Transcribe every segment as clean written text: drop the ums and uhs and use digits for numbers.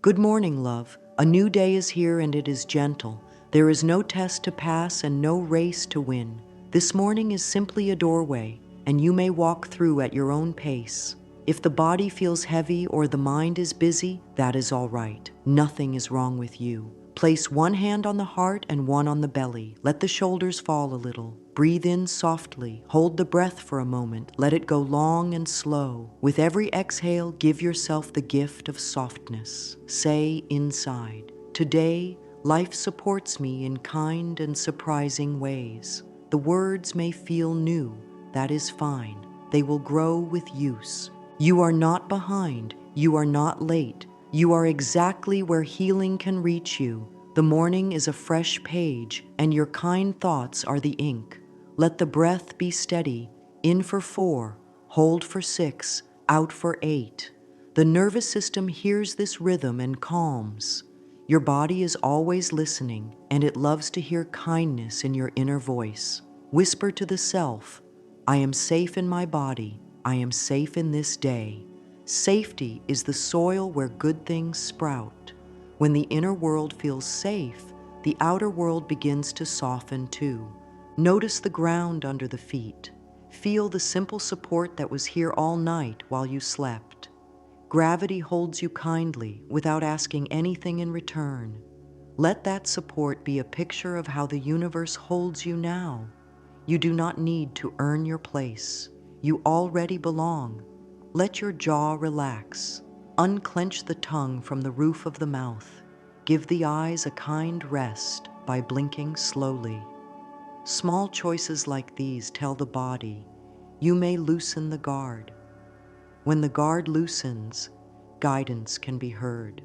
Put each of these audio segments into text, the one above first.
Good morning, love. A new day is here and it is gentle. There is no test to pass and no race to win. This morning is simply a doorway, and you may walk through at your own pace. If the body feels heavy or the mind is busy, that is all right. Nothing is wrong with you. Place one hand on the heart and one on the belly. Let the shoulders fall a little. Breathe in softly. Hold the breath for a moment. Let it go long and slow. With every exhale, give yourself the gift of softness. Say inside, "Today, life supports me in kind and surprising ways." The words may feel new. That is fine. They will grow with use. You are not behind. You are not late. You are exactly where healing can reach you. The morning is a fresh page, and your kind thoughts are the ink. Let the breath be steady. In for 4, hold for 6, out for 8. The nervous system hears this rhythm and calms. Your body is always listening, and it loves to hear kindness in your inner voice. Whisper to the self, "I am safe in my body. I am safe in this day." Safety is the soil where good things sprout. When the inner world feels safe, the outer world begins to soften too. Notice the ground under the feet. Feel the simple support that was here all night while you slept. Gravity holds you kindly without asking anything in return. Let that support be a picture of how the universe holds you now. You do not need to earn your place. You already belong. Let your jaw relax. Unclench the tongue from the roof of the mouth. Give the eyes a kind rest by blinking slowly. Small choices like these tell the body, you may loosen the guard. When the guard loosens, guidance can be heard.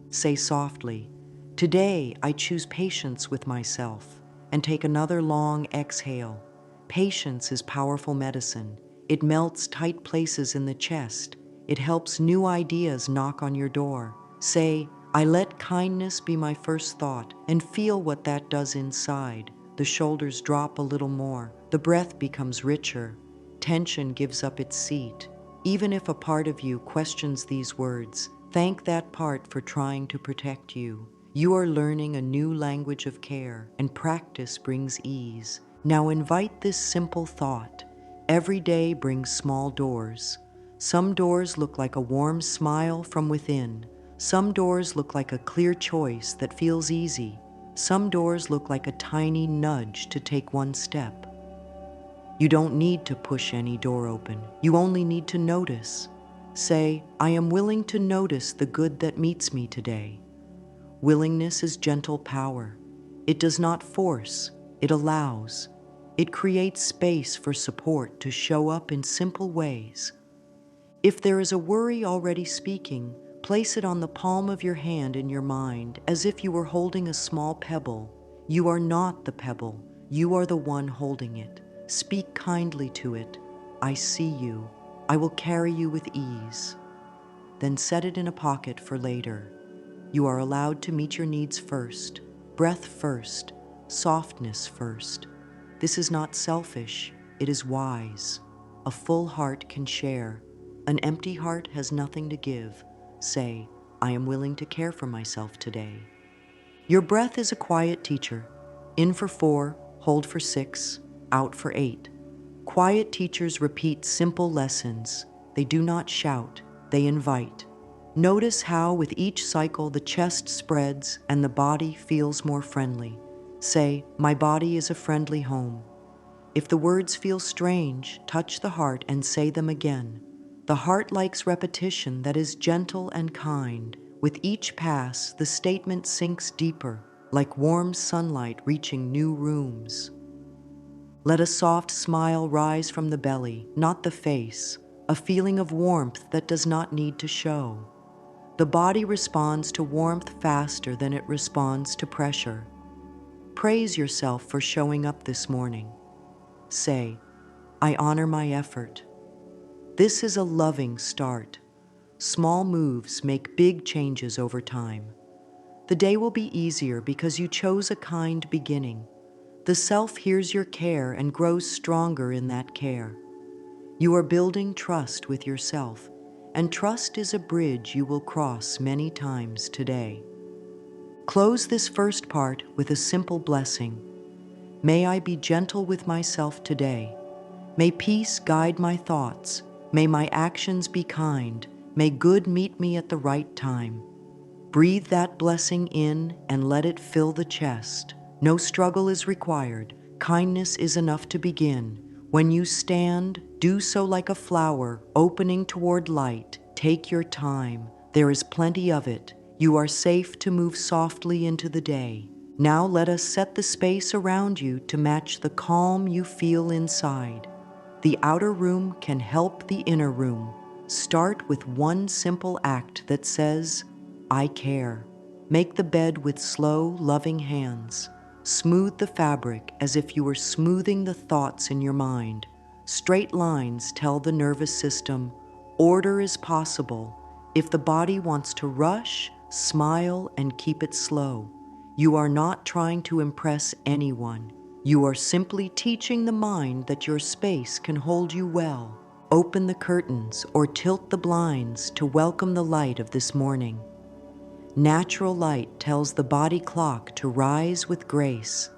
Say softly, "Today I choose patience with myself," and take another long exhale. Patience is powerful medicine. It melts tight places in the chest. It helps new ideas knock on your door. Say, "I let kindness be my first thought," and feel what that does inside. The shoulders drop a little more. The breath becomes richer. Tension gives up its seat. Even if a part of you questions these words, thank that part for trying to protect you. You are learning a new language of care, and practice brings ease. Now invite this simple thought. Every day brings small doors. Some doors look like a warm smile from within. Some doors look like a clear choice that feels easy. Some doors look like a tiny nudge to take one step. You don't need to push any door open. You only need to notice. Say, "I am willing to notice the good that meets me today." Willingness is gentle power. It does not force, it allows. It creates space for support to show up in simple ways. If there is a worry already speaking, place it on the palm of your hand in your mind as if you were holding a small pebble. You are not the pebble. You are the one holding it. Speak kindly to it. "I see you. I will carry you with ease." Then set it in a pocket for later. You are allowed to meet your needs first, breath first, softness first. This is not selfish, it is wise. A full heart can share. An empty heart has nothing to give. Say, "I am willing to care for myself today." Your breath is a quiet teacher. In for 4, hold for 6, out for 8. Quiet teachers repeat simple lessons. They do not shout, they invite. Notice how with each cycle the chest spreads and the body feels more friendly. Say, "My body is a friendly home." If the words feel strange, touch the heart and say them again. The heart likes repetition that is gentle and kind. With each pass, the statement sinks deeper, like warm sunlight reaching new rooms. Let a soft smile rise from the belly, not the face, a feeling of warmth that does not need to show. The body responds to warmth faster than it responds to pressure. Praise yourself for showing up this morning. Say, "I honor my effort." This is a loving start. Small moves make big changes over time. The day will be easier because you chose a kind beginning. The self hears your care and grows stronger in that care. You are building trust with yourself. and trust is a bridge you will cross many times today. Close this first part with a simple blessing. May I be gentle with myself today. May peace guide my thoughts. May my actions be kind. May good meet me at the right time. Breathe that blessing in and let it fill the chest. No struggle is required. Kindness is enough to begin. When you stand, do so like a flower, opening toward light. Take your time. There is plenty of it. You are safe to move softly into the day. Now let us set the space around you to match the calm you feel inside. The outer room can help the inner room. Start with one simple act that says, I care. Make the bed with slow, loving hands. Smooth the fabric as if you were smoothing the thoughts in your mind. Straight lines tell the nervous system, order is possible. If the body wants to rush, smile and keep it slow. You are not trying to impress anyone. You are simply teaching the mind that your space can hold you well. Open the curtains or tilt the blinds to welcome the light of this morning. Natural light tells the body clock to rise with grace.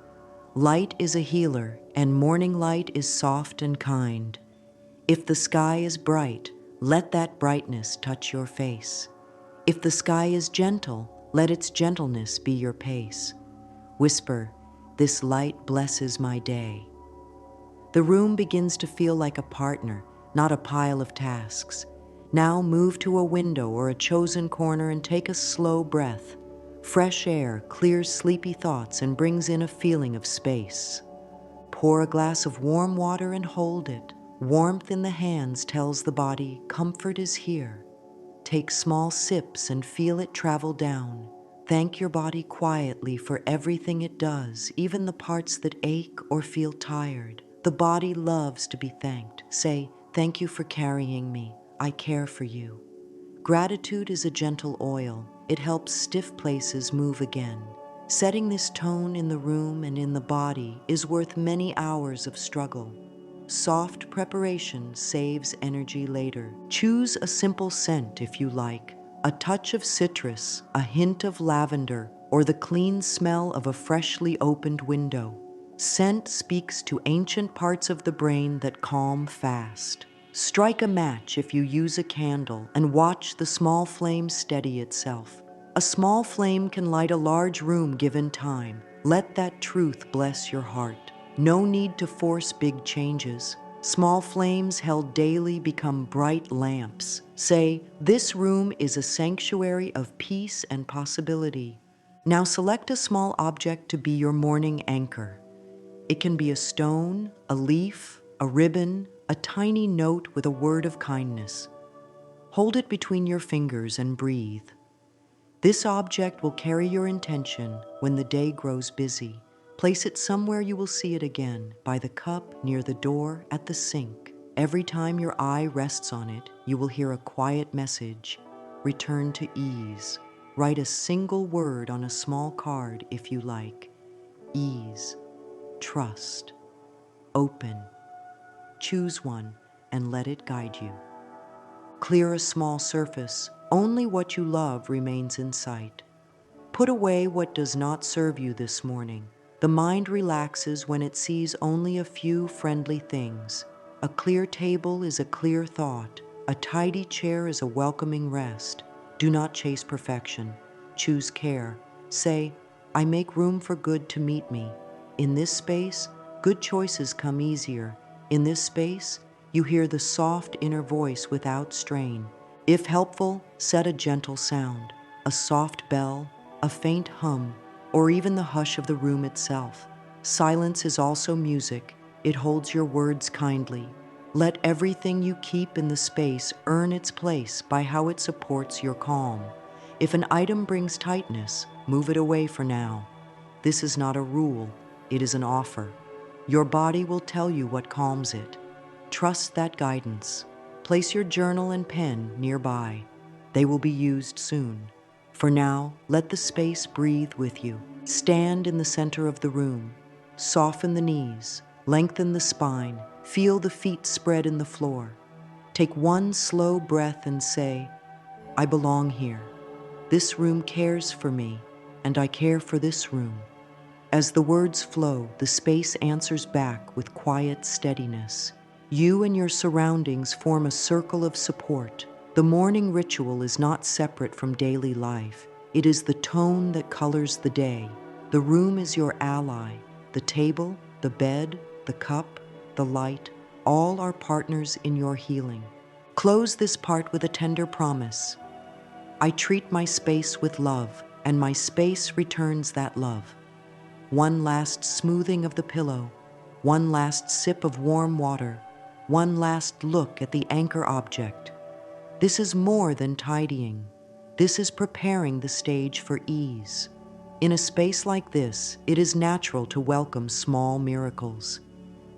Light is a healer, and morning light is soft and kind. If the sky is bright, let that brightness touch your face. If the sky is gentle, let its gentleness be your pace. Whisper, this light blesses my day. The room begins to feel like a partner, not a pile of tasks. Now move to a window or a chosen corner and take a slow breath. Fresh air clears sleepy thoughts and brings in a feeling of space. Pour a glass of warm water and hold it. Warmth in the hands tells the body, comfort is here. Take small sips and feel it travel down. Thank your body quietly for everything it does, even the parts that ache or feel tired. The body loves to be thanked. Say, thank you for carrying me. I care for you. Gratitude is a gentle oil. It helps stiff places move again. Setting this tone in the room and in the body is worth many hours of struggle. Soft preparation saves energy later. Choose a simple scent if you like. A touch of citrus, a hint of lavender, or the clean smell of a freshly opened window. Scent speaks to ancient parts of the brain that calm fast. Strike a match if you use a candle and watch the small flame steady itself. A small flame can light a large room given time. Let that truth bless your heart. No need to force big changes. Small flames held daily become bright lamps. Say, this room is a sanctuary of peace and possibility. Now select a small object to be your morning anchor. It can be a stone, a leaf, a ribbon, a tiny note with a word of kindness. Hold it between your fingers and breathe. This object will carry your intention when the day grows busy. Place it somewhere you will see it again, by the cup, near the door, at the sink. Every time your eye rests on it, you will hear a quiet message. Return to ease. Write a single word on a small card if you like. Ease. Trust. Open. Choose one and let it guide you. Clear a small surface. Only what you love remains in sight. Put away what does not serve you this morning. The mind relaxes when it sees only a few friendly things. A clear table is a clear thought. A tidy chair is a welcoming rest. Do not chase perfection. Choose care. Say, I make room for good to meet me. In this space, good choices come easier. In this space, you hear the soft inner voice without strain. If helpful, set a gentle sound, a soft bell, a faint hum, or even the hush of the room itself. Silence is also music. It holds your words kindly. Let everything you keep in the space earn its place by how it supports your calm. If an item brings tightness, move it away for now. This is not a rule, it is an offer. Your body will tell you what calms it. Trust that guidance. Place your journal and pen nearby. They will be used soon. For now, let the space breathe with you. Stand in the center of the room. Soften the knees. Lengthen the spine. Feel the feet spread in the floor. Take one slow breath and say, I belong here. This room cares for me, and I care for this room. As the words flow, the space answers back with quiet steadiness. You and your surroundings form a circle of support. The morning ritual is not separate from daily life. It is the tone that colors the day. The room is your ally. The table, the bed, the cup, the light, all are partners in your healing. Close this part with a tender promise. I treat my space with love, and my space returns that love. One last smoothing of the pillow, one last sip of warm water, one last look at the anchor object. This is more than tidying. This is preparing the stage for ease. In a space like this, it is natural to welcome small miracles.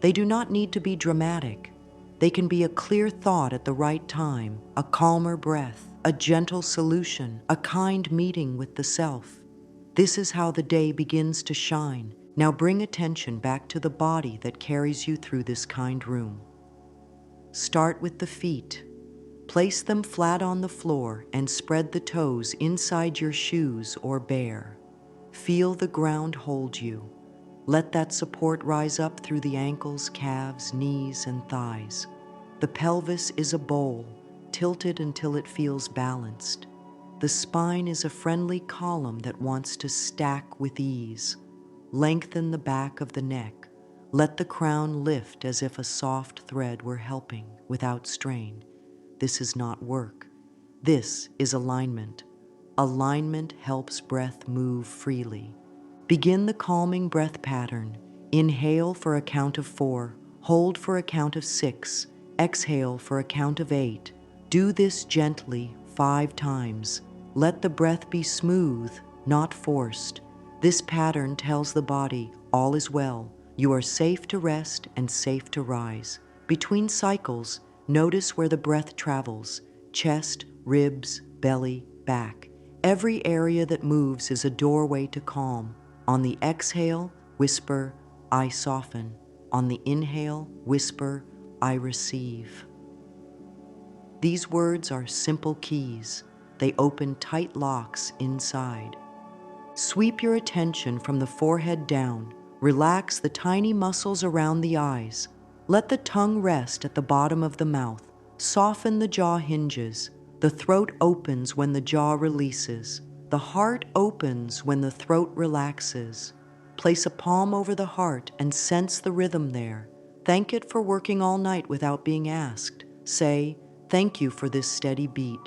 They do not need to be dramatic. They can be a clear thought at the right time, a calmer breath, a gentle solution, a kind meeting with the self. This is how the day begins to shine. Now bring attention back to the body that carries you through this kind room. Start with the feet. Place them flat on the floor and spread the toes inside your shoes or bare. Feel the ground hold you. Let that support rise up through the ankles, calves, knees, and thighs. The pelvis is a bowl, tilted until it feels balanced. The spine is a friendly column that wants to stack with ease. Lengthen the back of the neck. Let the crown lift as if a soft thread were helping without strain. This is not work. This is alignment. Alignment helps breath move freely. Begin the calming breath pattern. Inhale for a count of 4, hold for a count of 6, exhale for a count of 8. Do this gently 5 times. Let the breath be smooth, not forced. This pattern tells the body, all is well. You are safe to rest and safe to rise. Between cycles, notice where the breath travels: chest, ribs, belly, back. Every area that moves is a doorway to calm. On the exhale, whisper, I soften. On the inhale, whisper, I receive. These words are simple keys. They open tight locks inside. Sweep your attention from the forehead down. Relax the tiny muscles around the eyes. Let the tongue rest at the bottom of the mouth. Soften the jaw hinges. The throat opens when the jaw releases. The heart opens when the throat relaxes. Place a palm over the heart and sense the rhythm there. Thank it for working all night without being asked. Say, thank you for this steady beat.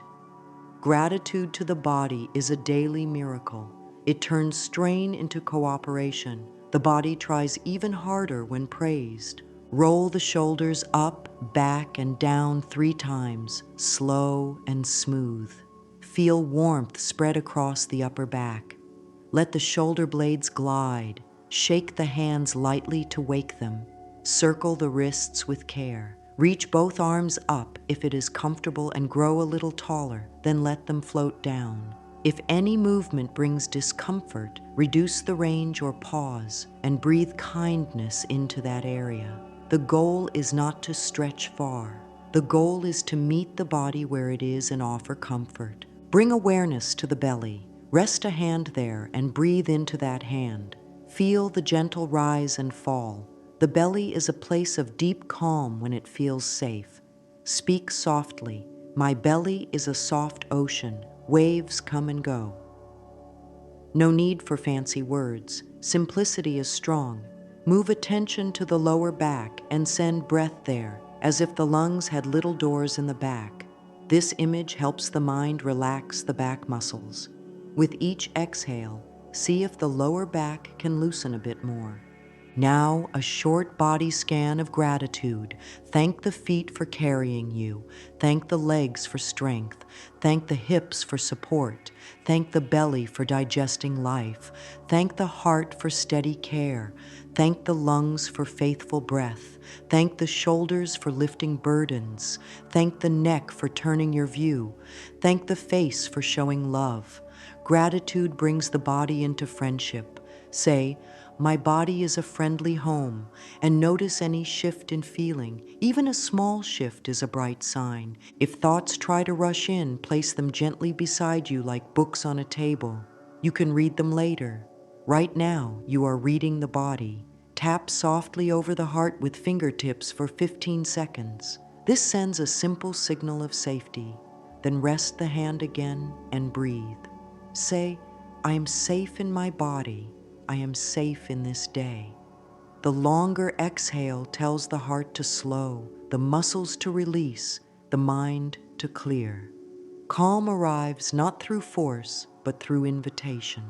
Gratitude to the body is a daily miracle. It turns strain into cooperation. The body tries even harder when praised. Roll the shoulders up, back, and down 3 times, slow and smooth. Feel warmth spread across the upper back. Let the shoulder blades glide. Shake the hands lightly to wake them. Circle the wrists with care. Reach both arms up if it is comfortable and grow a little taller, then let them float down. If any movement brings discomfort, reduce the range or pause and breathe kindness into that area. The goal is not to stretch far. The goal is to meet the body where it is and offer comfort. Bring awareness to the belly. Rest a hand there and breathe into that hand. Feel the gentle rise and fall. The belly is a place of deep calm when it feels safe. Speak softly. My belly is a soft ocean. Waves come and go. No need for fancy words. Simplicity is strong. Move attention to the lower back and send breath there, as if the lungs had little doors in the back. This image helps the mind relax the back muscles. With each exhale, see if the lower back can loosen a bit more. Now, a short body scan of gratitude. Thank the feet for carrying you. Thank the legs for strength. Thank the hips for support. Thank the belly for digesting life. Thank the heart for steady care. Thank the lungs for faithful breath. Thank the shoulders for lifting burdens. Thank the neck for turning your view. Thank the face for showing love. Gratitude brings the body into friendship. Say, my body is a friendly home, and notice any shift in feeling. Even a small shift is a bright sign. If thoughts try to rush in, place them gently beside you like books on a table. You can read them later. Right now, you are reading the body. Tap softly over the heart with fingertips for 15 seconds. This sends a simple signal of safety. Then rest the hand again and breathe. Say, I am safe in my body. I am safe in this day. The longer exhale tells the heart to slow, the muscles to release, the mind to clear. Calm arrives not through force, but through invitation.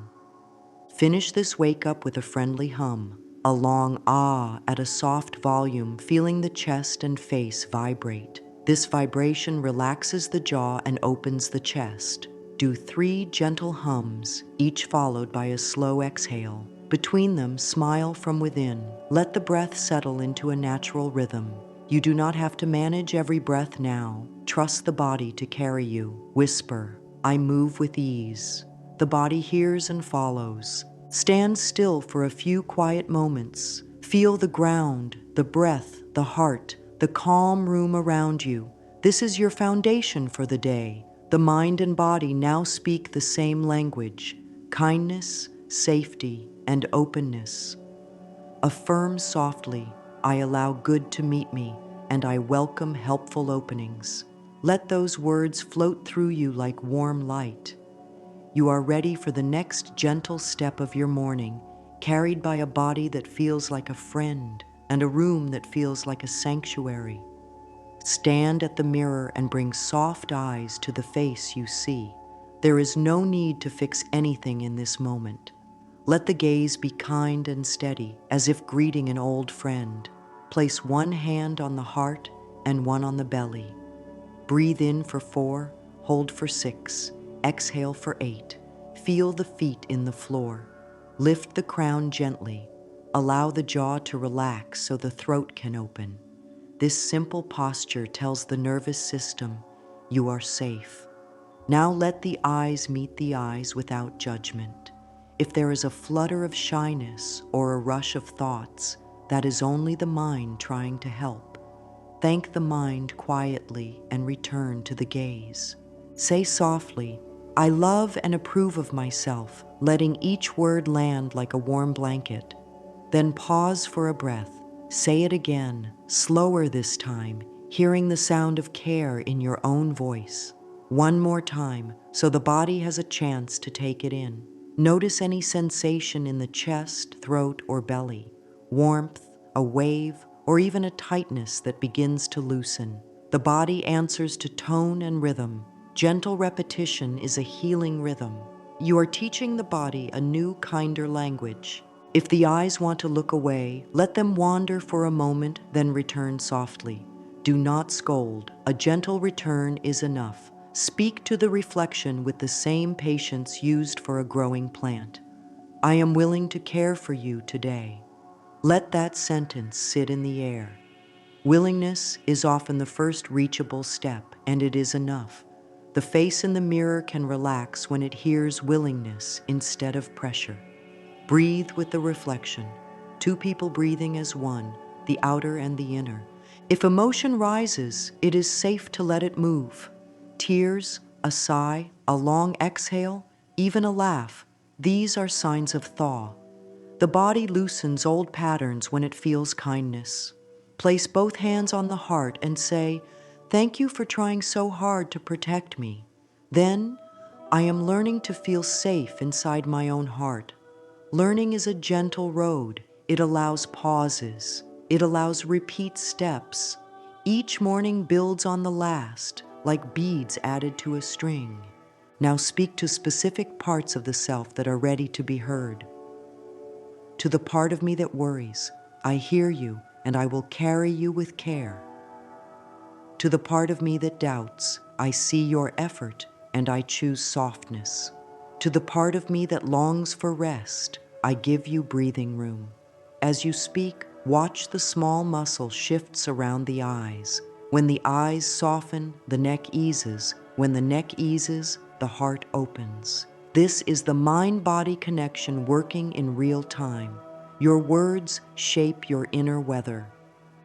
Finish this wake up with a friendly hum, a long ah at a soft volume, feeling the chest and face vibrate. This vibration relaxes the jaw and opens the chest. Do 3 gentle hums, each followed by a slow exhale. Between them, smile from within. Let the breath settle into a natural rhythm. You do not have to manage every breath now. Trust the body to carry you. Whisper, I move with ease. The body hears and follows. Stand still for a few quiet moments. Feel the ground, the breath, the heart, the calm room around you. This is your foundation for the day. The mind and body now speak the same language: kindness, safety, and openness. Affirm softly, I allow good to meet me, and I welcome helpful openings. Let those words float through you like warm light. You are ready for the next gentle step of your morning, carried by a body that feels like a friend and a room that feels like a sanctuary. Stand at the mirror and bring soft eyes to the face you see. There is no need to fix anything in this moment. Let the gaze be kind and steady, as if greeting an old friend. Place one hand on the heart and one on the belly. Breathe in for 4, hold for 6, exhale for 8. Feel the feet in the floor. Lift the crown gently. Allow the jaw to relax so the throat can open. This simple posture tells the nervous system, you are safe. Now let the eyes meet the eyes without judgment. If there is a flutter of shyness or a rush of thoughts, that is only the mind trying to help. Thank the mind quietly and return to the gaze. Say softly, I love and approve of myself, letting each word land like a warm blanket. Then pause for a breath. Say it again, slower this time, hearing the sound of care in your own voice. One more time, so the body has a chance to take it in. Notice any sensation in the chest, throat, or belly. Warmth, a wave, or even a tightness that begins to loosen. The body answers to tone and rhythm. Gentle repetition is a healing rhythm. You are teaching the body a new, kinder language. If the eyes want to look away, let them wander for a moment, then return softly. Do not scold. A gentle return is enough. Speak to the reflection with the same patience used for a growing plant. I am willing to care for you today. Let that sentence sit in the air. Willingness is often the first reachable step, and it is enough. The face in the mirror can relax when it hears willingness instead of pressure. Breathe with the reflection. 2 people breathing as one, the outer and the inner. If emotion rises, it is safe to let it move. Tears, a sigh, a long exhale, even a laugh, these are signs of thaw. The body loosens old patterns when it feels kindness. Place both hands on the heart and say, thank you for trying so hard to protect me. Then, I am learning to feel safe inside my own heart. Learning is a gentle road. It allows pauses. It allows repeat steps. Each morning builds on the last, like beads added to a string. Now speak to specific parts of the self that are ready to be heard. To the part of me that worries, I hear you and I will carry you with care. To the part of me that doubts, I see your effort and I choose softness. To the part of me that longs for rest, I give you breathing room. As you speak, watch the small muscle shifts around the eyes. When the eyes soften, the neck eases. When the neck eases, the heart opens. This is the mind-body connection working in real time. Your words shape your inner weather.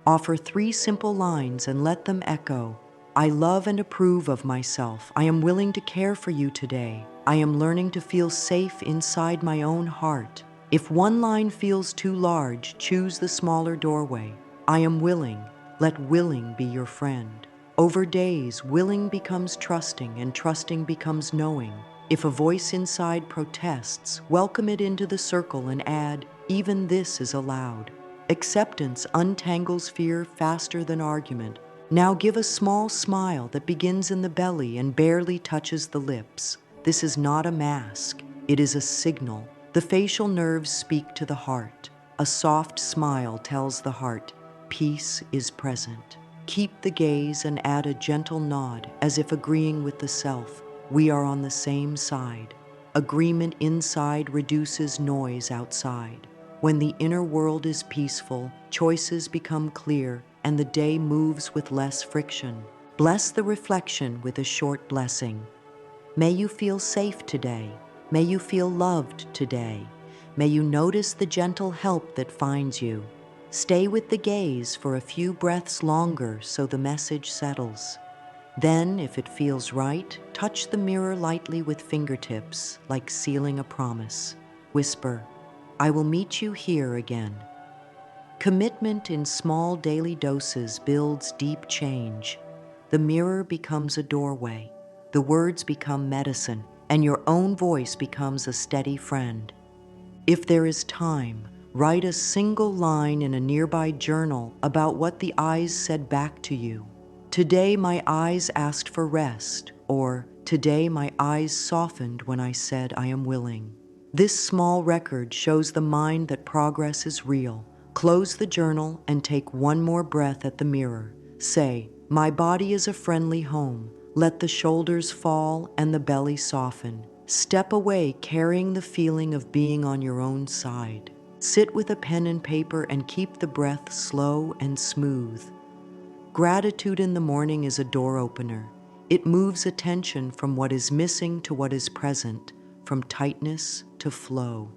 Offer 3 simple lines and let them echo. I love and approve of myself. I am willing to care for you today. I am learning to feel safe inside my own heart. If one line feels too large, choose the smaller doorway. I am willing. Let willing be your friend. Over days, willing becomes trusting, and trusting becomes knowing. If a voice inside protests, welcome it into the circle and add, even this is allowed. Acceptance untangles fear faster than argument. Now give a small smile that begins in the belly and barely touches the lips. This is not a mask. It is a signal. The facial nerves speak to the heart. A soft smile tells the heart, peace is present. Keep the gaze and add a gentle nod as if agreeing with the self. We are on the same side. Agreement inside reduces noise outside. When the inner world is peaceful, choices become clear, and the day moves with less friction. Bless the reflection with a short blessing. May you feel safe today. May you feel loved today. May you notice the gentle help that finds you. Stay with the gaze for a few breaths longer so the message settles. Then, if it feels right, touch the mirror lightly with fingertips, like sealing a promise. Whisper, I will meet you here again. Commitment in small daily doses builds deep change. The mirror becomes a doorway. The words become medicine, and your own voice becomes a steady friend. If there is time, write a single line in a nearby journal about what the eyes said back to you. Today my eyes asked for rest, or today my eyes softened when I said I am willing. This small record shows the mind that progress is real. Close the journal and take one more breath at the mirror. Say, my body is a friendly home. Let the shoulders fall and the belly soften. Step away carrying the feeling of being on your own side. Sit with a pen and paper and keep the breath slow and smooth. Gratitude in the morning is a door opener. It moves attention from what is missing to what is present, from tightness to flow.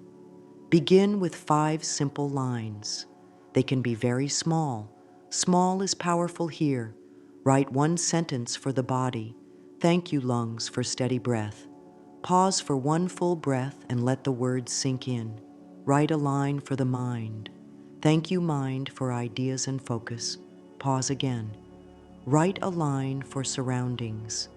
Begin with 5 simple lines. They can be very small. Small is powerful here. Write 1 sentence for the body. Thank you, lungs, for steady breath. Pause for 1 full breath and let the words sink in. Write a line for the mind. Thank you, mind, for ideas and focus. Pause again. Write a line for surroundings.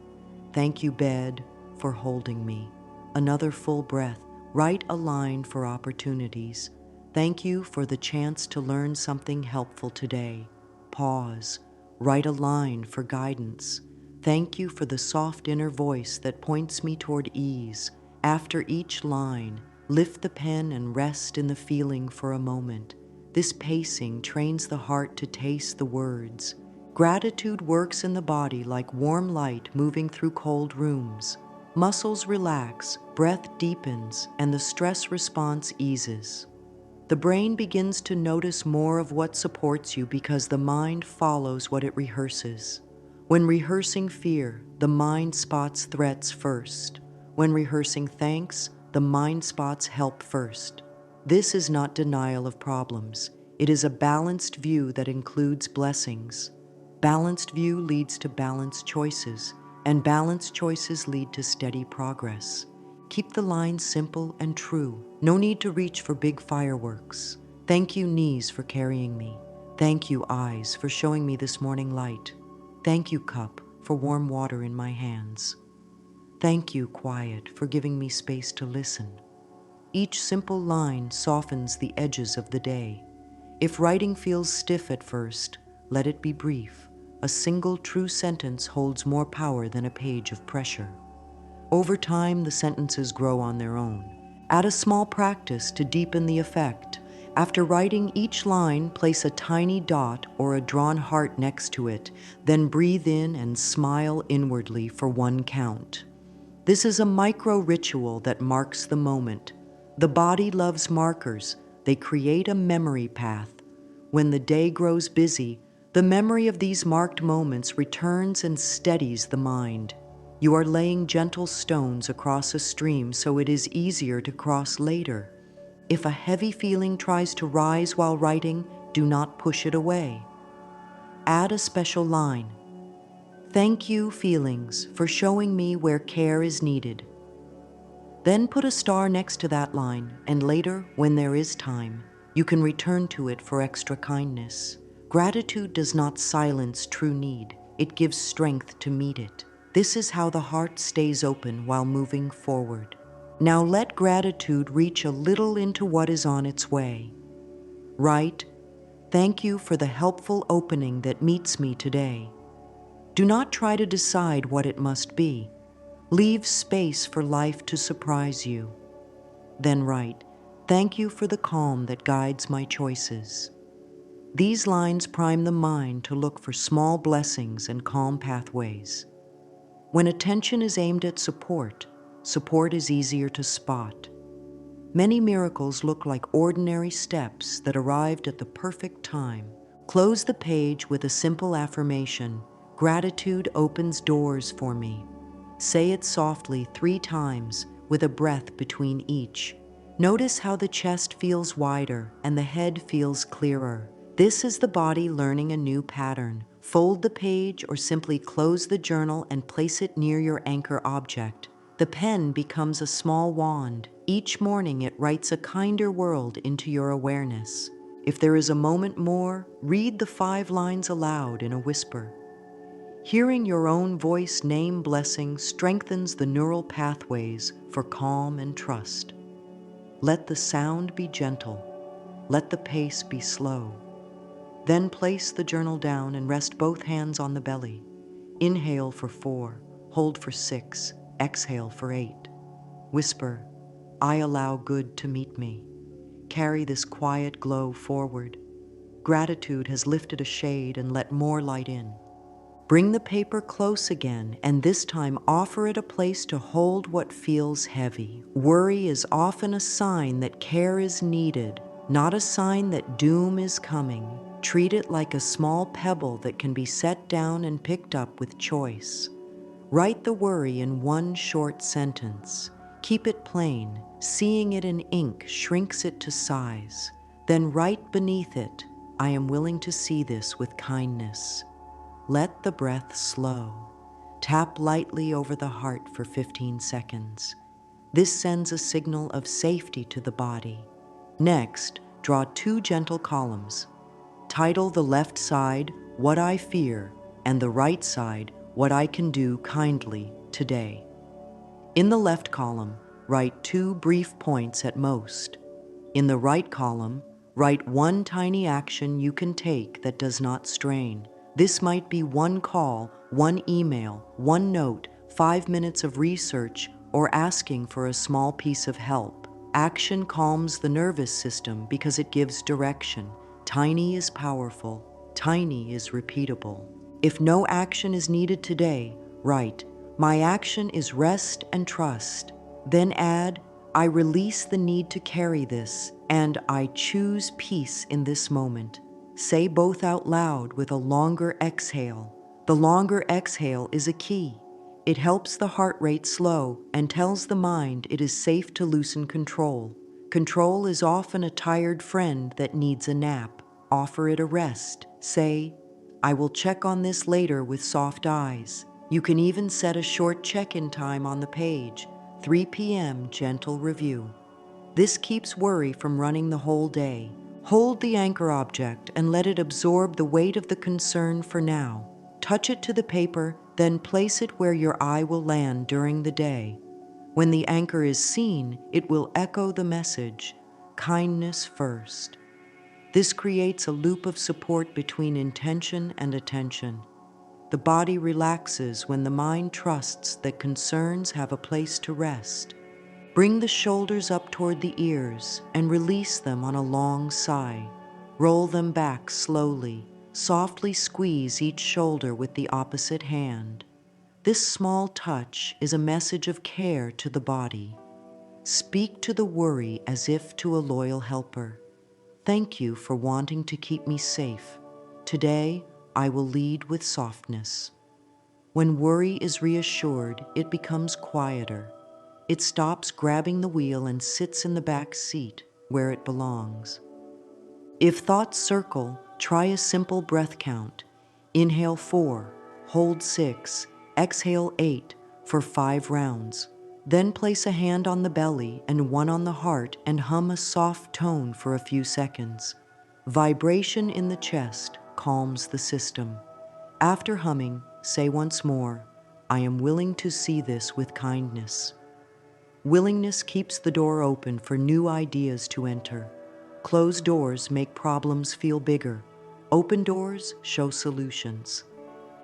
Thank you, bed, for holding me. Another full breath. Write a line for opportunities. Thank you for the chance to learn something helpful today. Pause. Write a line for guidance. Thank you for the soft inner voice that points me toward ease. After each line, lift the pen and rest in the feeling for a moment. This pacing trains the heart to taste the words. Gratitude works in the body like warm light moving through cold rooms. Muscles relax, breath deepens, and the stress response eases. The brain begins to notice more of what supports you because the mind follows what it rehearses. When rehearsing fear, the mind spots threats first. When rehearsing thanks, the mind spots help first. This is not denial of problems. It is a balanced view that includes blessings. Balanced view leads to balanced choices, and balanced choices lead to steady progress. Keep the line simple and true. No need to reach for big fireworks. Thank you, knees, for carrying me. Thank you, eyes, for showing me this morning light. Thank you, cup, for warm water in my hands. Thank you, quiet, for giving me space to listen. Each simple line softens the edges of the day. If writing feels stiff at first, let it be brief. A single true sentence holds more power than a page of pressure. Over time, the sentences grow on their own. Add a small practice to deepen the effect. After writing each line, place a tiny dot or a drawn heart next to it, then breathe in and smile inwardly for 1 count. This is a micro ritual that marks the moment. The body loves markers. They create a memory path. When the day grows busy, the memory of these marked moments returns and steadies the mind. You are laying gentle stones across a stream so it is easier to cross later. If a heavy feeling tries to rise while writing, do not push it away. Add a special line. Thank you, feelings, for showing me where care is needed. Then put a star next to that line, and later, when there is time, you can return to it for extra kindness. Gratitude does not silence true need, it gives strength to meet it. This is how the heart stays open while moving forward. Now let gratitude reach a little into what is on its way. Write, thank you for the helpful opening that meets me today. Do not try to decide what it must be. Leave space for life to surprise you. Then write, thank you for the calm that guides my choices. These lines prime the mind to look for small blessings and calm pathways. When attention is aimed at support, support is easier to spot. Many miracles look like ordinary steps that arrived at the perfect time. Close the page with a simple affirmation. Gratitude opens doors for me. Say it softly 3 times with a breath between each. Notice how the chest feels wider and the head feels clearer. This is the body learning a new pattern. Fold the page or simply close the journal and place it near your anchor object. The pen becomes a small wand. Each morning it writes a kinder world into your awareness. If there is a moment more, read the 5 lines aloud in a whisper. Hearing your own voice name blessing strengthens the neural pathways for calm and trust. Let the sound be gentle. Let the pace be slow. Then place the journal down and rest both hands on the belly. Inhale for 4, hold for 6, exhale for 8. Whisper, I allow good to meet me. Carry this quiet glow forward. Gratitude has lifted a shade and let more light in. Bring the paper close again, and this time offer it a place to hold what feels heavy. Worry is often a sign that care is needed, not a sign that doom is coming. Treat it like a small pebble that can be set down and picked up with choice. Write the worry in 1 short sentence. Keep it plain. Seeing it in ink shrinks it to size. Then write beneath it, I am willing to see this with kindness. Let the breath slow. Tap lightly over the heart for 15 seconds. This sends a signal of safety to the body. Next, draw 2 gentle columns. Title the left side, What I Fear, and the right side, What I Can Do Kindly Today. In the left column, write 2 brief points at most. In the right column, write 1 tiny action you can take that does not strain. This might be 1 call, 1 email, 1 note, 5 minutes of research, or asking for a small piece of help. Action calms the nervous system because it gives direction. Tiny is powerful, tiny is repeatable. If no action is needed today, write, my action is rest and trust. Then add, I release the need to carry this, and I choose peace in this moment. Say both out loud with a longer exhale. The longer exhale is a key. It helps the heart rate slow and tells the mind it is safe to loosen control. Control is often a tired friend that needs a nap. Offer it a rest. Say, I will check on this later with soft eyes. You can even set a short check-in time on the page. 3 p.m. gentle review. This keeps worry from running the whole day. Hold the anchor object and let it absorb the weight of the concern for now. Touch it to the paper, then place it where your eye will land during the day. When the anchor is seen, it will echo the message, kindness first. This creates a loop of support between intention and attention. The body relaxes when the mind trusts that concerns have a place to rest. Bring the shoulders up toward the ears and release them on a long sigh. Roll them back slowly. Softly squeeze each shoulder with the opposite hand. This small touch is a message of care to the body. Speak to the worry as if to a loyal helper. Thank you for wanting to keep me safe. Today, I will lead with softness. When worry is reassured, it becomes quieter. It stops grabbing the wheel and sits in the back seat. where it belongs. If thoughts circle, try a simple breath count. Inhale 4, hold 6, exhale 8 for 5 rounds. Then place a hand on the belly and one on the heart and hum a soft tone for a few seconds. Vibration in the chest calms the system. After humming, say once more, I am willing to see this with kindness. Willingness keeps the door open for new ideas to enter. Closed doors make problems feel bigger. Open doors show solutions.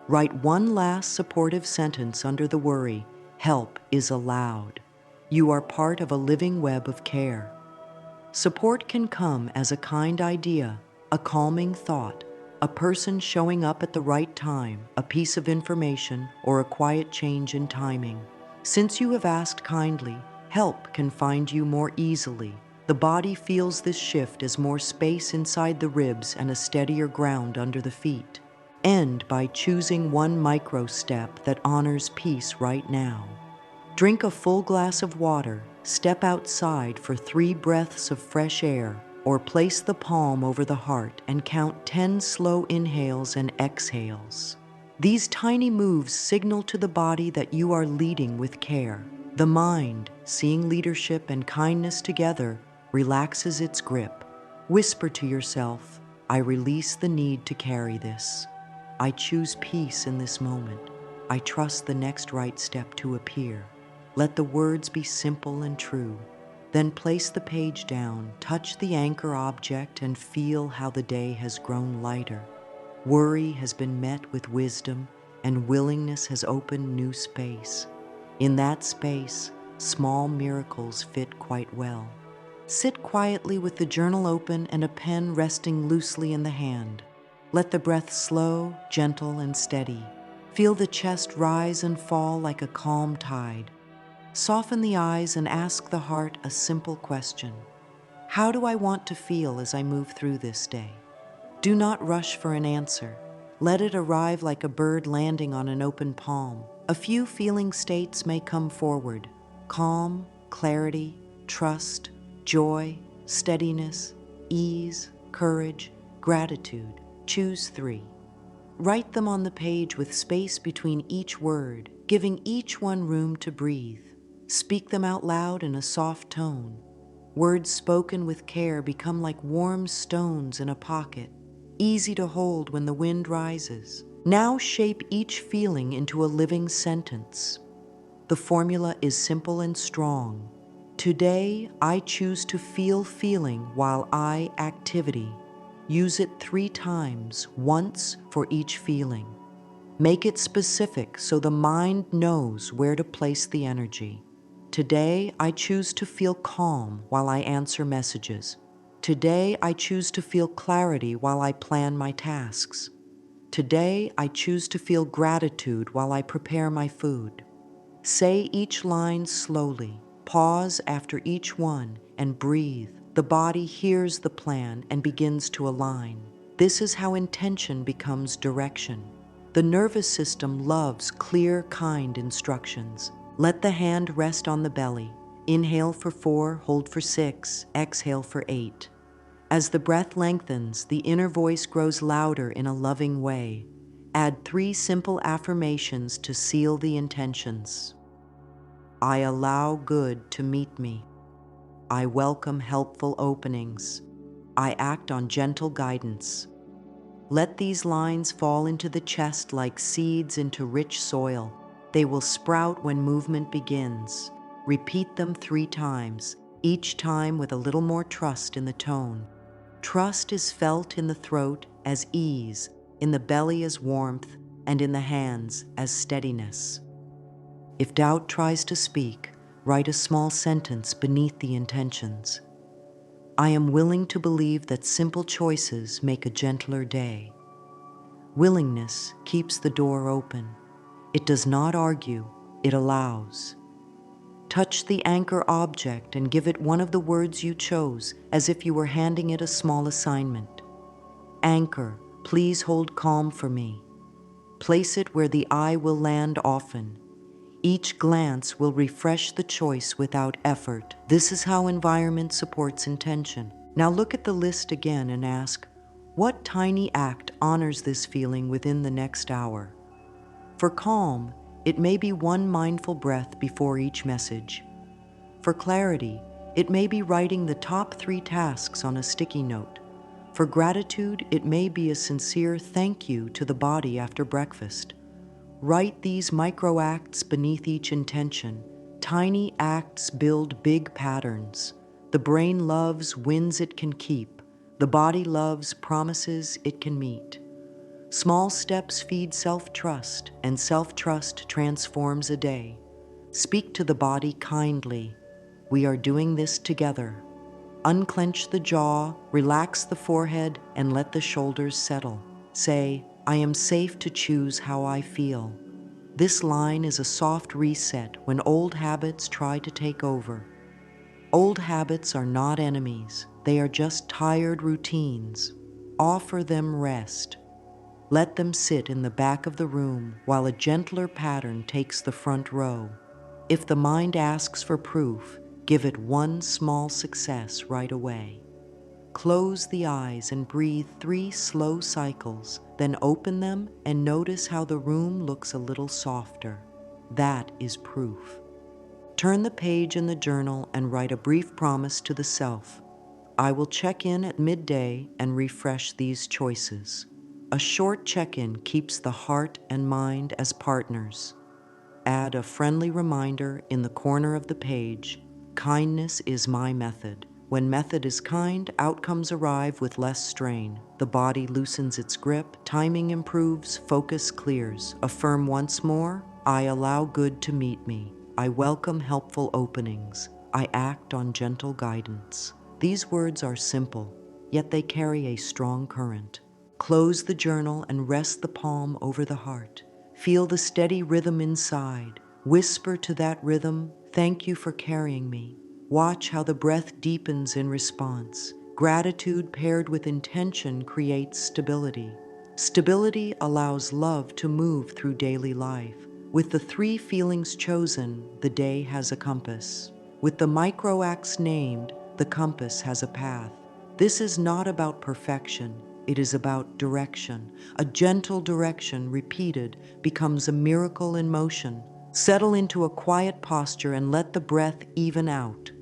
Write one last supportive sentence under the worry, help is allowed. You are part of a living web of care. Support can come as a kind idea, a calming thought, a person showing up at the right time, a piece of information, or a quiet change in timing. Since you have asked kindly, help can find you more easily. The body feels this shift as more space inside the ribs and a steadier ground under the feet. End by choosing one micro step that honors peace right now. Drink a full glass of water, step outside for 3 breaths of fresh air, or place the palm over the heart and count 10 slow inhales and exhales. These tiny moves signal to the body that you are leading with care. The mind, seeing leadership and kindness together, relaxes its grip. Whisper to yourself, I release the need to carry this. I choose peace in this moment. I trust the next right step to appear. Let the words be simple and true. Then place the page down, touch the anchor object, and feel how the day has grown lighter. Worry has been met with wisdom, and willingness has opened new space. In that space, small miracles fit quite well. Sit quietly with the journal open and a pen resting loosely in the hand. Let the breath slow, gentle, and steady. Feel the chest rise and fall like a calm tide. Soften the eyes and ask the heart a simple question. How do I want to feel as I move through this day? Do not rush for an answer. Let it arrive like a bird landing on an open palm. A few feeling states may come forward. Calm, clarity, trust, joy, steadiness, ease, courage, gratitude. Choose 3. Write them on the page with space between each word, giving each one room to breathe. Speak them out loud in a soft tone. Words spoken with care become like warm stones in a pocket, easy to hold when the wind rises. Now shape each feeling into a living sentence. The formula is simple and strong. Today, I choose to feel feeling while I activity. Use it 3 times, once for each feeling. Make it specific so the mind knows where to place the energy. Today, I choose to feel calm while I answer messages. Today, I choose to feel clarity while I plan my tasks. Today, I choose to feel gratitude while I prepare my food. Say each line slowly. Pause after each one and breathe. The body hears the plan and begins to align. This is how intention becomes direction. The nervous system loves clear, kind instructions. Let the hand rest on the belly. Inhale for 4, hold for 6, exhale for 8. As the breath lengthens, the inner voice grows louder in a loving way. Add 3 simple affirmations to seal the intentions. I allow good to meet me. I welcome helpful openings. I act on gentle guidance. Let these lines fall into the chest like seeds into rich soil. They will sprout when movement begins. Repeat them 3 times, each time with a little more trust in the tone. Trust is felt in the throat as ease, in the belly as warmth, and in the hands as steadiness. If doubt tries to speak, write a small sentence beneath the intentions. I am willing to believe that simple choices make a gentler day. Willingness keeps the door open. It does not argue, it allows. Touch the anchor object and give it one of the words you chose, as if you were handing it a small assignment. Anchor, please hold calm for me. Place it where the eye will land often. Each glance will refresh the choice without effort. This is how environment supports intention. Now look at the list again and ask, what tiny act honors this feeling within the next hour? For calm, it may be one mindful breath before each message. For clarity, it may be writing the top 3 tasks on a sticky note. For gratitude, it may be a sincere thank you to the body after breakfast. Write these micro acts beneath each intention. Tiny acts build big patterns. The brain loves wins it can keep. The body loves promises it can meet. Small steps feed self-trust, and self-trust transforms a day. Speak to the body kindly. We are doing this together. Unclench the jaw, relax the forehead, and let the shoulders settle. Say, I am safe to choose how I feel. This line is a soft reset when old habits try to take over. Old habits are not enemies. They are just tired routines. Offer them rest. Let them sit in the back of the room while a gentler pattern takes the front row. If the mind asks for proof, give it one small success right away. Close the eyes and breathe 3 slow cycles, then open them and notice how the room looks a little softer. That is proof. Turn the page in the journal and write a brief promise to the self. I will check in at midday and refresh these choices. A short check-in keeps the heart and mind as partners. Add a friendly reminder in the corner of the page. Kindness is my method. When method is kind, outcomes arrive with less strain. The body loosens its grip, timing improves, focus clears. Affirm once more, I allow good to meet me. I welcome helpful openings. I act on gentle guidance. These words are simple, yet they carry a strong current. Close the journal and rest the palm over the heart. Feel the steady rhythm inside. Whisper to that rhythm, thank you for carrying me. Watch how the breath deepens in response. Gratitude paired with intention creates stability. Stability allows love to move through daily life. With the 3 feelings chosen, the day has a compass. With the micro acts named, the compass has a path. This is not about perfection. It is about direction. A gentle direction repeated becomes a miracle in motion. Settle into a quiet posture and let the breath even out.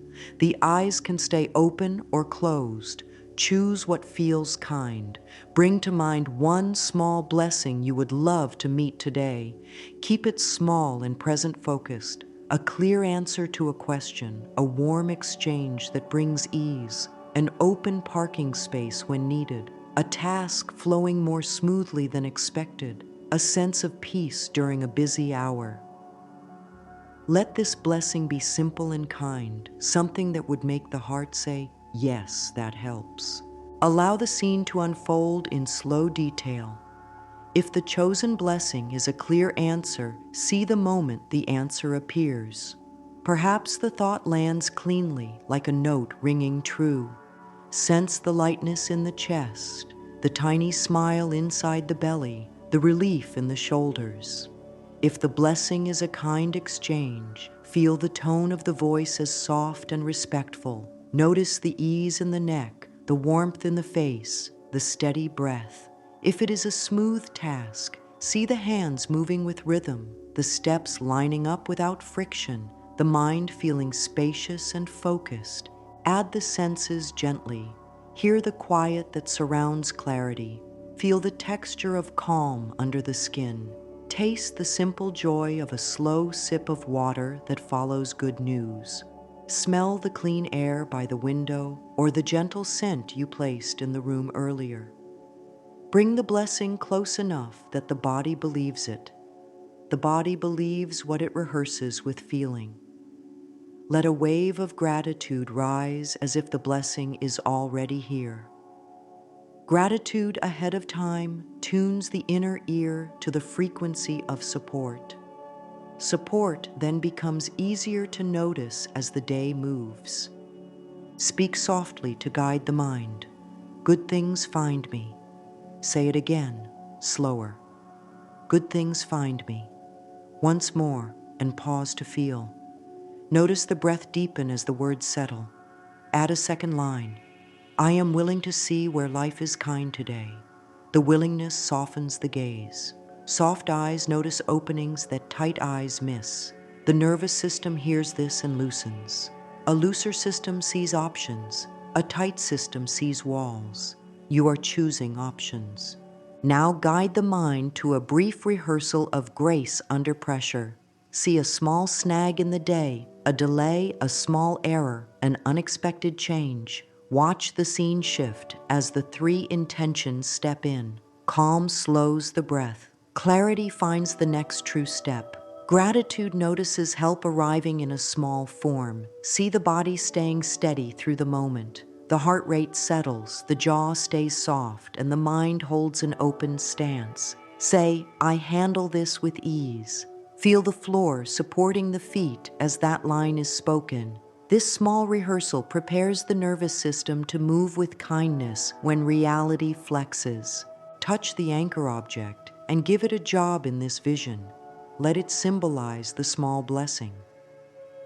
The eyes can stay open or closed. Choose what feels kind. Bring to mind one small blessing you would love to meet today. Keep it small and present focused. A clear answer to a question, a warm exchange that brings ease, an open parking space when needed, a task flowing more smoothly than expected, a sense of peace during a busy hour. Let this blessing be simple and kind, something that would make the heart say, yes, that helps. Allow the scene to unfold in slow detail. If the chosen blessing is a clear answer, see the moment the answer appears. Perhaps the thought lands cleanly, like a note ringing true. Sense the lightness in the chest, the tiny smile inside the belly, the relief in the shoulders. If the blessing is a kind exchange, feel the tone of the voice as soft and respectful. Notice the ease in the neck, the warmth in the face, the steady breath. If it is a smooth task, see the hands moving with rhythm, the steps lining up without friction, the mind feeling spacious and focused. Add the senses gently. Hear the quiet that surrounds clarity. Feel the texture of calm under the skin. Taste the simple joy of a slow sip of water that follows good news. Smell the clean air by the window or the gentle scent you placed in the room earlier. Bring the blessing close enough that the body believes it. The body believes what it rehearses with feeling. Let a wave of gratitude rise as if the blessing is already here. Gratitude ahead of time tunes the inner ear to the frequency of support. Support then becomes easier to notice as the day moves. Speak softly to guide the mind. Good things find me. Say it again, slower. Good things find me. Once more, and pause to feel. Notice the breath deepen as the words settle. Add a second line. I am willing to see where life is kind today. The willingness softens the gaze. Soft eyes notice openings that tight eyes miss. The nervous system hears this and loosens. A looser system sees options. A tight system sees walls. You are choosing options. Now guide the mind to a brief rehearsal of grace under pressure. See a small snag in the day, a delay, a small error, an unexpected change. Watch the scene shift as the three intentions step in. Calm slows the breath. Clarity finds the next true step. Gratitude notices help arriving in a small form. See the body staying steady through the moment. The heart rate settles, the jaw stays soft, and the mind holds an open stance. Say, I handle this with ease. Feel the floor supporting the feet as that line is spoken. This small rehearsal prepares the nervous system to move with kindness when reality flexes. Touch the anchor object and give it a job in this vision. Let it symbolize the small blessing.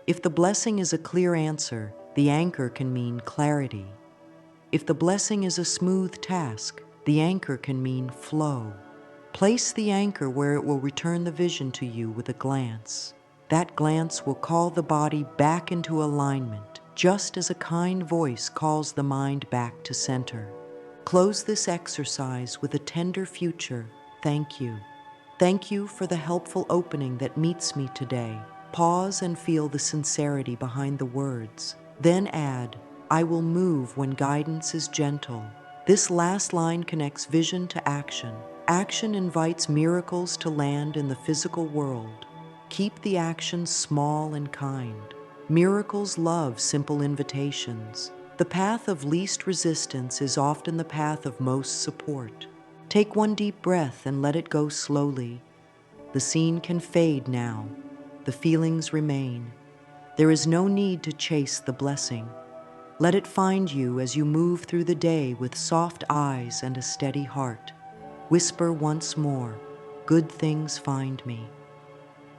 If the blessing is a clear answer, the anchor can mean clarity. If the blessing is a smooth task, the anchor can mean flow. Place the anchor where it will return the vision to you with a glance. That glance will call the body back into alignment, just as a kind voice calls the mind back to center. Close this exercise with a tender future thank you. Thank you for the helpful opening that meets me today. Pause and feel the sincerity behind the words. Then add, I will move when guidance is gentle. This last line connects vision to action. Action invites miracles to land in the physical world. Keep the action small and kind. Miracles love simple invitations. The path of least resistance is often the path of most support. Take one deep breath and let it go slowly. The scene can fade now. The feelings remain. There is no need to chase the blessing. Let it find you as you move through the day with soft eyes and a steady heart. Whisper once more, good things find me.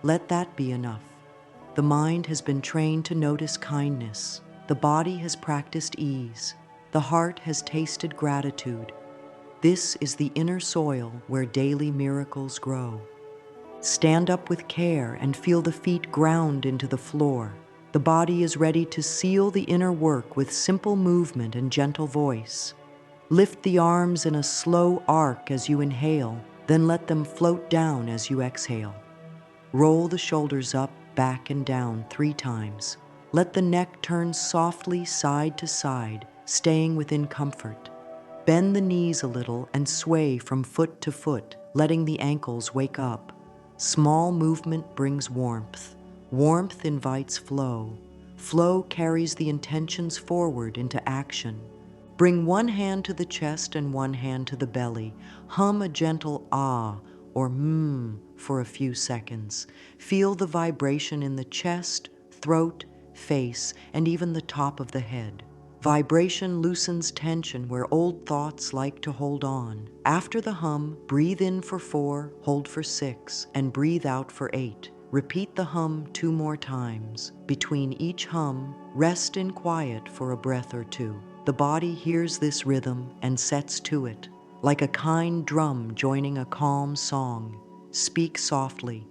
Let that be enough. The mind has been trained to notice kindness. The body has practiced ease. The heart has tasted gratitude. This is the inner soil where daily miracles grow. Stand up with care and feel the feet ground into the floor. The body is ready to seal the inner work with simple movement and gentle voice. Lift the arms in a slow arc as you inhale, then let them float down as you exhale. Roll the shoulders up, back, and down 3 times. Let the neck turn softly side to side, staying within comfort. Bend the knees a little and sway from foot to foot, letting the ankles wake up. Small movement brings warmth. Warmth invites flow. Flow carries the intentions forward into action. Bring one hand to the chest and one hand to the belly. Hum a gentle ah or for a few seconds. Feel the vibration in the chest, throat, face, and even the top of the head. Vibration loosens tension where old thoughts like to hold on. After the hum, breathe in for 4, hold for 6, and breathe out for 8. Repeat the hum 2 more times. Between each hum, rest in quiet for a breath or 2. The body hears this rhythm and sets to it. Like a kind drum joining a calm song, speak softly.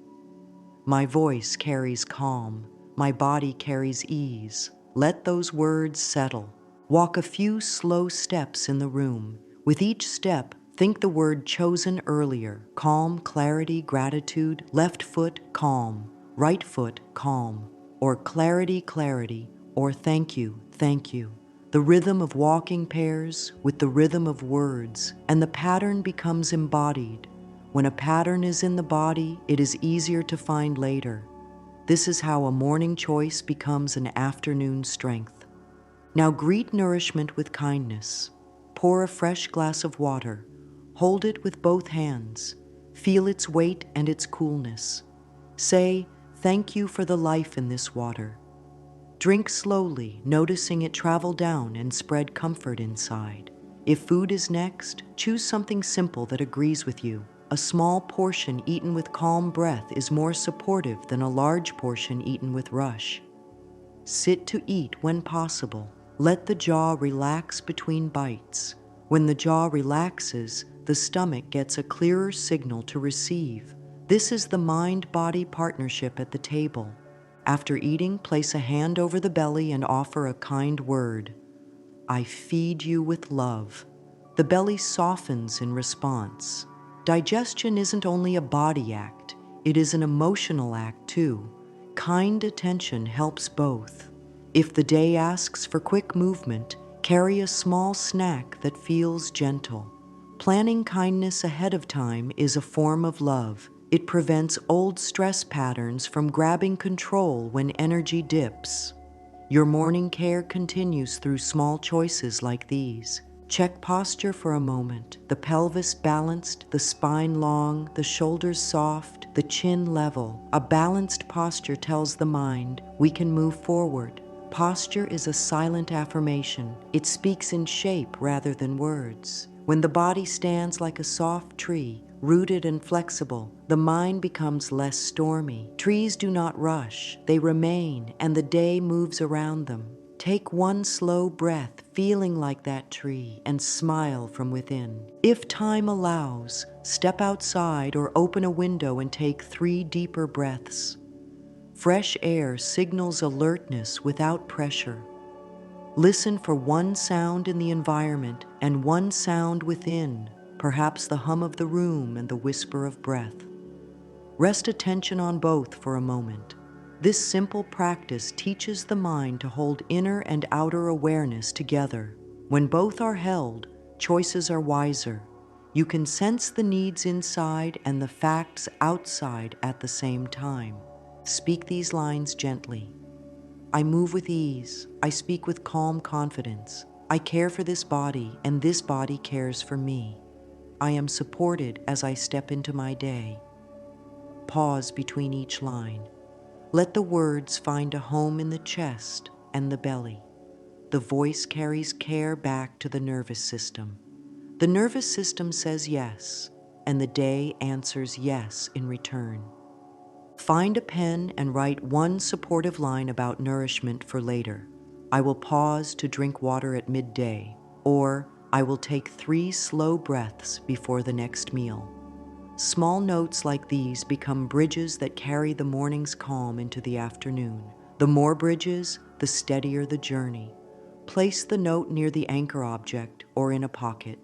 My voice carries calm. My body carries ease. Let those words settle. Walk a few slow steps in the room. With each step, think the word chosen earlier. Calm, clarity, gratitude. Left foot, calm. Right foot, calm. Or clarity, clarity. Or thank you, thank you. The rhythm of walking pairs with the rhythm of words, and the pattern becomes embodied. When a pattern is in the body, it is easier to find later. This is how a morning choice becomes an afternoon strength. Now greet nourishment with kindness. Pour a fresh glass of water. Hold it with both hands. Feel its weight and its coolness. Say, thank you for the life in this water. Drink slowly, noticing it travel down and spread comfort inside. If food is next, choose something simple that agrees with you. A small portion eaten with calm breath is more supportive than a large portion eaten with rush. Sit to eat when possible. Let the jaw relax between bites. When the jaw relaxes, the stomach gets a clearer signal to receive. This is the mind-body partnership at the table. After eating, place a hand over the belly and offer a kind word. I feed you with love. The belly softens in response. Digestion isn't only a body act, it is an emotional act too. Kind attention helps both. If the day asks for quick movement, carry a small snack that feels gentle. Planning kindness ahead of time is a form of love. It prevents old stress patterns from grabbing control when energy dips. Your morning care continues through small choices like these. Check posture for a moment. The pelvis balanced, the spine long, the shoulders soft, the chin level. A balanced posture tells the mind we can move forward. Posture is a silent affirmation. It speaks in shape rather than words. When the body stands like a soft tree, rooted and flexible, the mind becomes less stormy. Trees do not rush, they remain, and the day moves around them. Take one slow breath, feeling like that tree, and smile from within. If time allows, step outside or open a window and take 3 deeper breaths. Fresh air signals alertness without pressure. Listen for one sound in the environment and one sound within, perhaps the hum of the room and the whisper of breath. Rest attention on both for a moment. This simple practice teaches the mind to hold inner and outer awareness together. When both are held, choices are wiser. You can sense the needs inside and the facts outside at the same time. Speak these lines gently. I move with ease. I speak with calm confidence. I care for this body, and this body cares for me. I am supported as I step into my day. Pause between each line. Let the words find a home in the chest and the belly. The voice carries care back to the nervous system. The nervous system says yes, and the day answers yes in return. Find a pen and write one supportive line about nourishment for later. I will pause to drink water at midday, or I will take 3 slow breaths before the next meal. Small notes like these become bridges that carry the morning's calm into the afternoon. The more bridges, the steadier the journey. Place the note near the anchor object or in a pocket.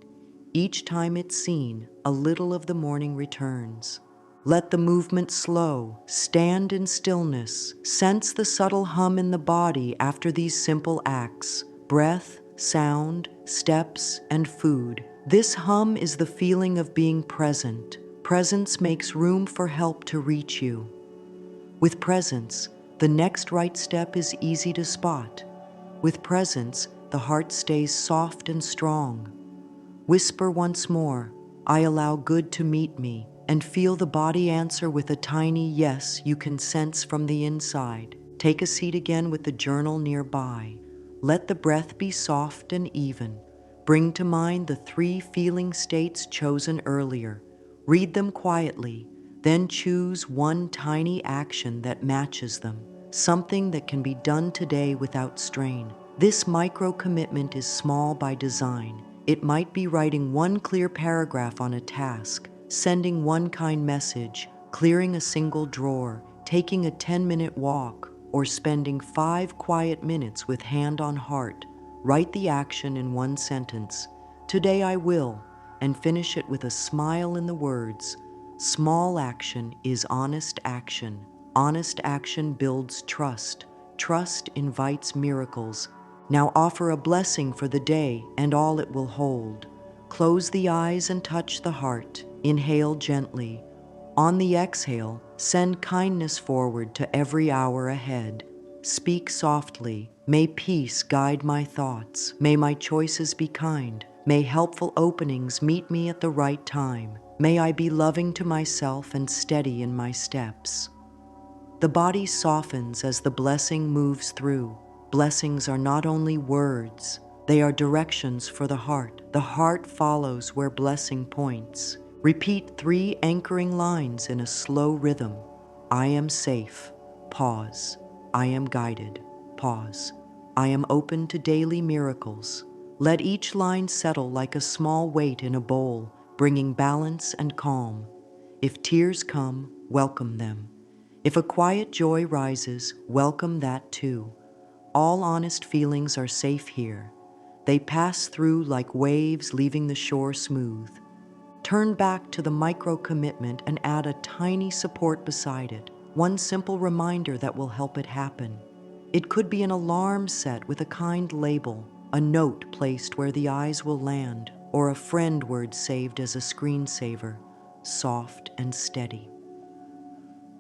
Each time it's seen, a little of the morning returns. Let the movement slow, stand in stillness, sense the subtle hum in the body after these simple acts: breath, sound, steps, and food. This hum is the feeling of being present. Presence makes room for help to reach you. With presence, the next right step is easy to spot. With presence, the heart stays soft and strong. Whisper once more, I allow good to meet me, and feel the body answer with a tiny yes you can sense from the inside. Take a seat again with the journal nearby. Let the breath be soft and even. Bring to mind the 3 feeling states chosen earlier. Read them quietly, then choose one tiny action that matches them, something that can be done today without strain. This micro-commitment is small by design. It might be writing one clear paragraph on a task, sending one kind message, clearing a single drawer, taking a 10-minute walk, or spending 5 quiet minutes with hand on heart. Write the action in one sentence. Today I will, and finish it with a smile in the words. Small action is honest action. Honest action builds trust. Trust invites miracles. Now offer a blessing for the day and all it will hold. Close the eyes and touch the heart. Inhale gently. On the exhale, send kindness forward to every hour ahead. Speak softly. May peace guide my thoughts. May my choices be kind. May helpful openings meet me at the right time. May I be loving to myself and steady in my steps. The body softens as the blessing moves through. Blessings are not only words, they are directions for the heart. The heart follows where blessing points. Repeat 3 anchoring lines in a slow rhythm. I am safe. Pause. I am guided. Pause. I am open to daily miracles. Let each line settle like a small weight in a bowl, bringing balance and calm. If tears come, welcome them. If a quiet joy rises, welcome that too. All honest feelings are safe here. They pass through like waves, leaving the shore smooth. Turn back to the micro commitment and add a tiny support beside it, one simple reminder that will help it happen. It could be an alarm set with a kind label, a note placed where the eyes will land, or a friend word saved as a screensaver, soft and steady.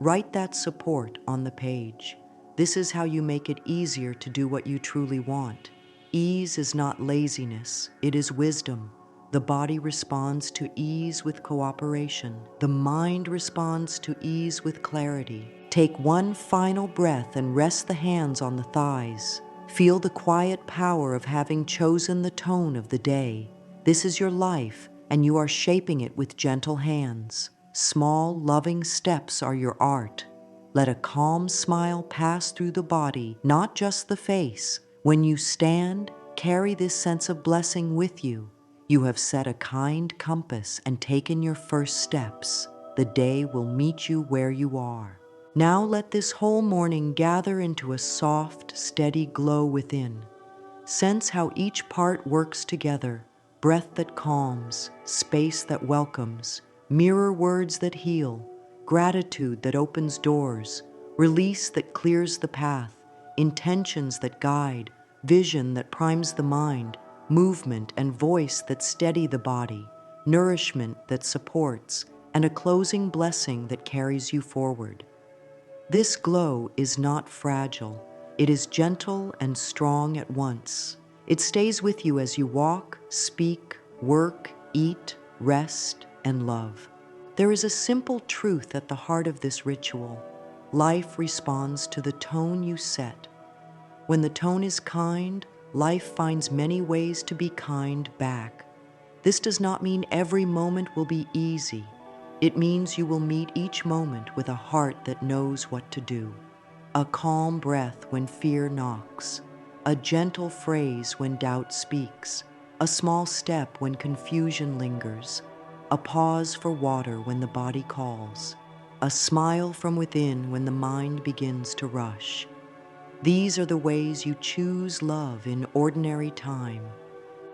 Write that support on the page. This is how you make it easier to do what you truly want. Ease is not laziness, it is wisdom. The body responds to ease with cooperation. The mind responds to ease with clarity. Take one final breath and rest the hands on the thighs. Feel the quiet power of having chosen the tone of the day. This is your life, and you are shaping it with gentle hands. Small, loving steps are your art. Let a calm smile pass through the body, not just the face. When you stand, carry this sense of blessing with you. You have set a kind compass and taken your first steps. The day will meet you where you are. Now let this whole morning gather into a soft, steady glow within. Sense how each part works together, breath that calms, space that welcomes, mirror words that heal, gratitude that opens doors, release that clears the path, intentions that guide, vision that primes the mind, movement and voice that steady the body, nourishment that supports, and a closing blessing that carries you forward. This glow is not fragile. It is gentle and strong at once. It stays with you as you walk, speak, work, eat, rest, and love. There is a simple truth at the heart of this ritual. Life responds to the tone you set. When the tone is kind, life finds many ways to be kind back. This does not mean every moment will be easy. It means you will meet each moment with a heart that knows what to do. A calm breath when fear knocks, a gentle phrase when doubt speaks, a small step when confusion lingers, a pause for water when the body calls, a smile from within when the mind begins to rush. These are the ways you choose love in ordinary time.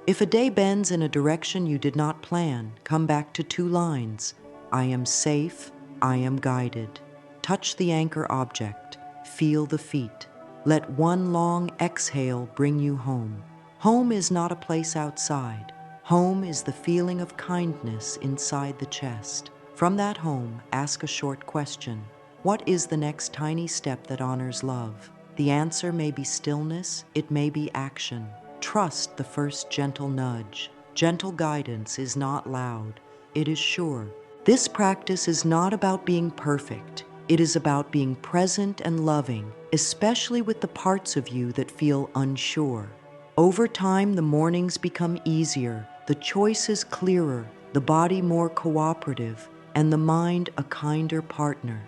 If a day bends in a direction you did not plan, come back to 2 lines. I am safe, I am guided. Touch the anchor object, feel the feet. Let one long exhale bring you home. Home is not a place outside. Home is the feeling of kindness inside the chest. From that home, ask a short question. What is the next tiny step that honors love? The answer may be stillness, it may be action. Trust the first gentle nudge. Gentle guidance is not loud, it is sure. This practice is not about being perfect. It is about being present and loving, especially with the parts of you that feel unsure. Over time, the mornings become easier, the choices clearer, the body more cooperative, and the mind a kinder partner.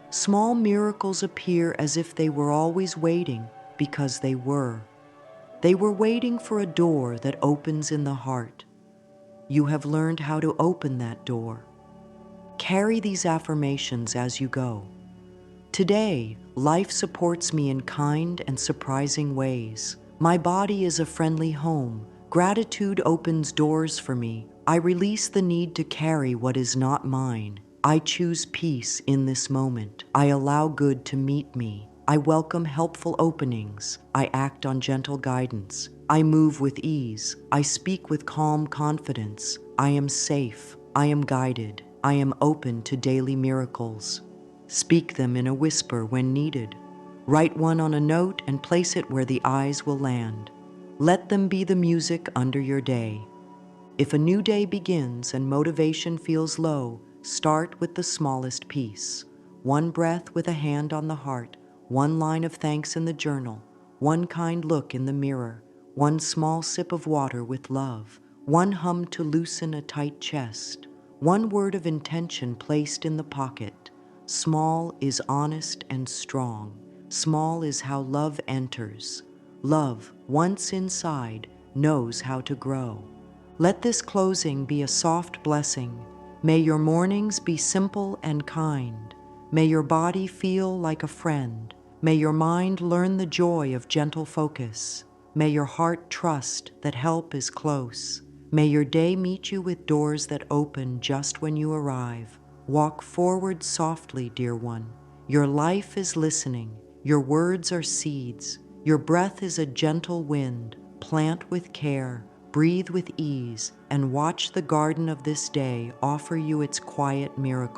Small miracles appear as if they were always waiting, because they were. They were waiting for a door that opens in the heart. You have learned how to open that door. Carry these affirmations as you go. Today, life supports me in kind and surprising ways. My body is a friendly home. Gratitude opens doors for me. I release the need to carry what is not mine. I choose peace in this moment. I allow good to meet me. I welcome helpful openings. I act on gentle guidance. I move with ease. I speak with calm confidence. I am safe. I am guided. I am open to daily miracles. Speak them in a whisper when needed. Write one on a note and place it where the eyes will land. Let them be the music under your day. If a new day begins and motivation feels low, start with the smallest piece. One breath with a hand on the heart, one line of thanks in the journal, one kind look in the mirror, one small sip of water with love, one hum to loosen a tight chest, One word of intention placed in the pocket. Small is honest and strong. Small is how love enters. Love, once inside, knows how to grow. Let this closing be a soft blessing. May your mornings be simple and kind. May your body feel like a friend. May your mind learn the joy of gentle focus. May your heart trust that help is close. May your day meet you with doors that open just when you arrive. Walk forward softly, dear one. Your life is listening. Your words are seeds. Your breath is a gentle wind. Plant with care, breathe with ease, and watch the garden of this day offer you its quiet miracle.